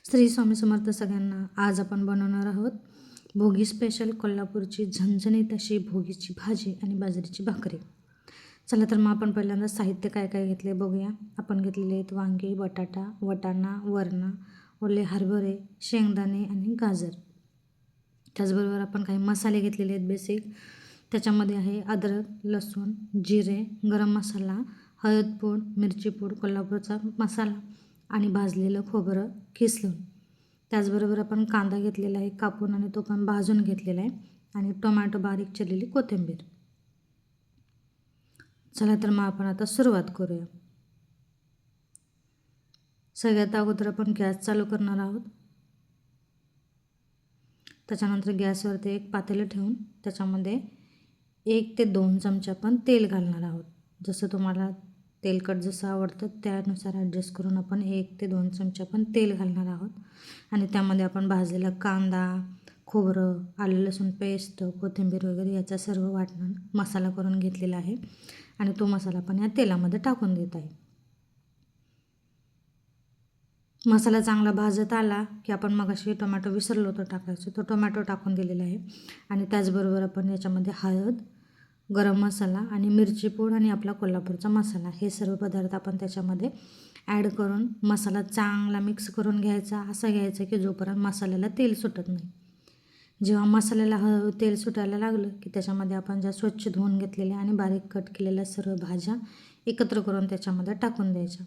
श्री स्वामी समर्थ सगळ्यांना. आज आपण बनवणार आहोत भोगी स्पेशल कोल्हापूरची झणझणीत अशी भोगीची भाजी आणि बाजरीची भाकरी. चला तर मग आपण पहिल्यांदा साहित्य काय काय घेतले बघूया. आपण घेतलेले आहेत वांगी, बटाटा, वटाणा, वरणा, ओले हरभरे, शेंगदाणे आणि गाजर. त्याचबरोबर आपण काही मसाले घेतलेले आहेत बेसिक. त्याच्यामध्ये आहे अद्रक, लसूण, जिरे, गरम मसाला, हळद पूड, मिरची पूड, कोल्हापूरचा मसाला आणि भाजलेलं खोबरं किसून. त्याचबरोबर आपण कांदा घेतलेला आहे कापून आणि तो पण भाजून घेतलेला आहे आणि टोमॅटो बारीक चिरलेली कोथिंबीर. चला तर मग आपण आता सुरुवात करूया. सगळ्यात अगोदर आपण गॅस चालू करणार आहोत. त्याच्यानंतर गॅसवरती एक पातेलं ठेवून त्याच्यामध्ये 1 ते 2 चमचे आपण तेल घालणार आहोत. जसं तुम्हाला तेलकट जसं आवडतं त्यानुसार ॲडजस्ट करून आपण 1 ते 2 चमचे आपण तेल घालणार आहोत आणि त्यामध्ये आपण भाजलेला कांदा, खोबरं, आलं लसूण पेस्ट, कोथिंबीर वगैरे याचा सर्व वाटण मसाला करून घेतलेला आहे आणि तो मसाला आपण या तेलामध्ये टाकून देत आहे. मसाला चांगला भाजत आला की आपण मगाशी टोमॅटो विसरलो होतो टाकायचं, तो टोमॅटो टाकून दिलेला आहे आणि त्याचबरोबर आपण याच्यामध्ये हळद, गरम मसाला आणि मिरची पूड आणि आपला कोल्हापूरचा मसाला हे सर्व पदार्थ आपण त्याच्यामध्ये ॲड करून मसाला चांगला मिक्स करून घ्यायचा. असं घ्यायचं की जोपर्यंत मसाल्याला तेल सुटत नाही. जेव्हा मसाल्याला तेल सुटायला लागलं की त्याच्यामध्ये आपण ज्या स्वच्छ धुवून घेतलेल्या आणि बारीक कट केलेल्या सर्व भाज्या एकत्र करून त्याच्यामध्ये टाकून द्यायच्या.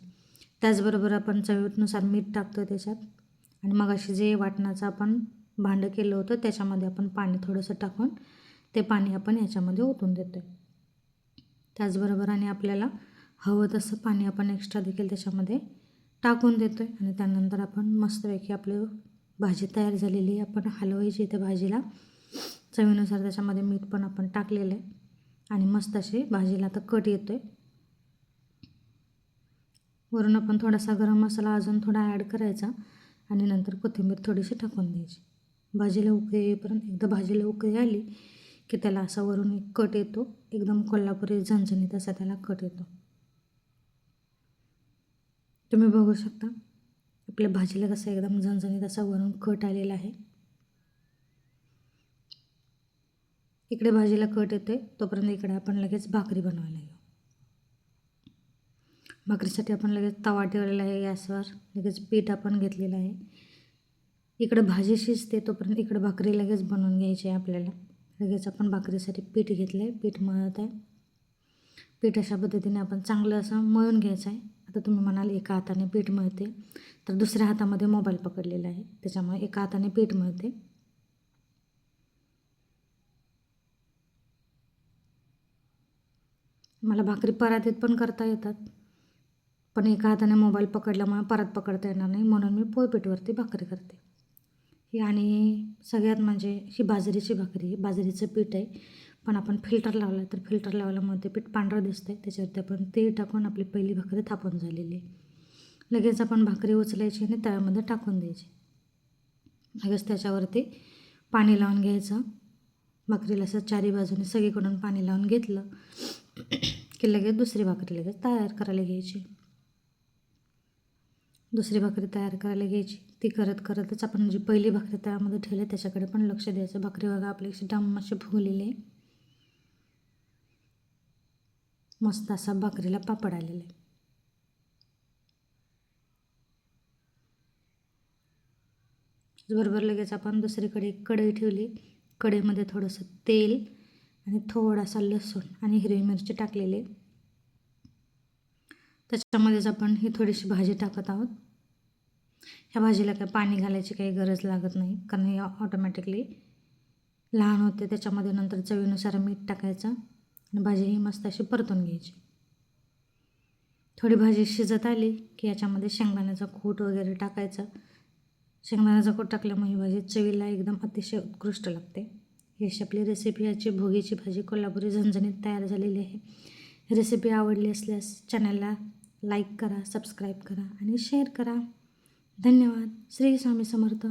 त्याचबरोबर आपण चवीनुसार मीठ टाकतो त्याच्यात आणि मगाशी जे वाटणाचं आपण भांडं केलं होतं त्याच्यामध्ये आपण पाणी थोडंसं टाकून ते पाणी आपण याच्यामध्ये ओतून देतो आहे. त्याचबरोबर आणि आपल्याला हवं तसं पाणी आपण एक्स्ट्रा देखील त्याच्यामध्ये टाकून देतो आहे आणि त्यानंतर आपण मस्तपैकी आपली भाजी तयार झालेली आहे. आपण हलवायची त्या भाजीला. चवीनुसार त्याच्यामध्ये मीठ पण आपण टाकलेलं आहे आणि मस्त अशी भाजीला आता कट येतो आहे. वरून आपण थोडासा गरम मसाला अजून थोडा ॲड करायचा आणि नंतर कोथिंबीर थोडीशी टाकून द्यायची. भाजीला उकळी येईपर्यंत एकदा भाजीला उकळी आली की त्याला असा वरून एक कट येतो. एकदम कोल्हापुरी झणझणीत असा त्याला कट येतो. तुम्ही बघू शकता आपल्या भाजीला कसा एकदम झणझणीत असा वरून कट आलेला आहे. इकडे भाजीला कट येते तोपर्यंत इकडे आपण लगेच भाकरी बनवायला घेऊ. भाकरीसाठी आपण लगेच तवा ठेवलेला आहे गॅसवर. लगेच पीठ आपण घेतलेलं आहे. इकडं भाजी शिजते तोपर्यंत इकडं भाकरी लगेच बनवून घ्यायची आहे आपल्याला. लगेच आपण भाकरीसाठी पीठ घेतलं आहे, पीठ मळत आहे. पीठ अशा पद्धतीने आपण चांगलं असं मळून घ्यायचं आहे. आता तुम्ही म्हणाल एका हाताने पीठ मळते, तर दुसऱ्या हातामध्ये मोबाईल पकडलेला आहे त्याच्यामुळे एका हाताने पीठ मळते. मला भाकरी परातीत पण करता येतात, पण एका हाताने मोबाईल पकडल्यामुळे परत पकडता येणार नाही म्हणून मी पोळपीठवरती भाकरी करते. ही आणि सगळ्यात म्हणजे ही बाजरीची भाकरी, बाजरीचं पीठ आहे, पण आपण फिल्टर लावलं तर फिल्टर लावल्यामुळे ते पीठ पांढरं दिसतं आहे. त्याच्यावरती आपण तेल टाकून आपली पहिली भाकरी थापून झालेली आहे. लगेच आपण भाकरी उचलायची आणि तव्यामध्ये टाकून द्यायची. लगेच त्याच्यावरती पाणी लावून घ्यायचं. भाकरीला असं चारी बाजूने सगळीकडून पाणी लावून घेतलं की लगेच दुसरी भाकरी लगेच तयार करायला घ्यायची. दुसरी भाकरी तयार करायला घ्यायची. ती करत करतच आपण जी पहिली भाकरी तव्यामध्ये ठेवली त्याच्याकडे पण लक्ष द्यायचं. भाकरी बघा आपली अशी डम अशी फुगलेली आहे. मस्त असा भाकरीला पापड आलेला आहे. बरोबर लगेच आपण दुसरीकडे एक कढई ठेवली. कढईमध्ये थोडंसं तेल आणि थोडासा लसूण आणि हिरवी मिरची टाकलेली. त्याच्यामध्येच आपण ही थोडीशी भाजी टाकत आहोत. ह्या भाजीला काय पाणी घालायची काही गरज लागत नाही कारण हे ऑटोमॅटिकली लहान होते. त्याच्यामध्ये नंतर चवीनुसार मीठ टाकायचं आणि भाजी ही मस्त अशी परतून घ्यायची. थोडी भाजी शिजत आली की याच्यामध्ये शेंगदाण्याचा कूट वगैरे टाकायचं. शेंगदाण्याचा कूट टाकल्यामुळे ही भाजी चवीला एकदम अतिशय उत्कृष्ट लागते. ही अशी आपली रेसिपी याची भोगीची भाजी कोल्हापुरी झणझणीत तयार झालेली आहे. रेसिपी आवडली असल्यास चॅनलला लाईक करा, सबस्क्राईब करा आणि शेअर करा. धन्यवाद. श्री स्वामी समर्थ.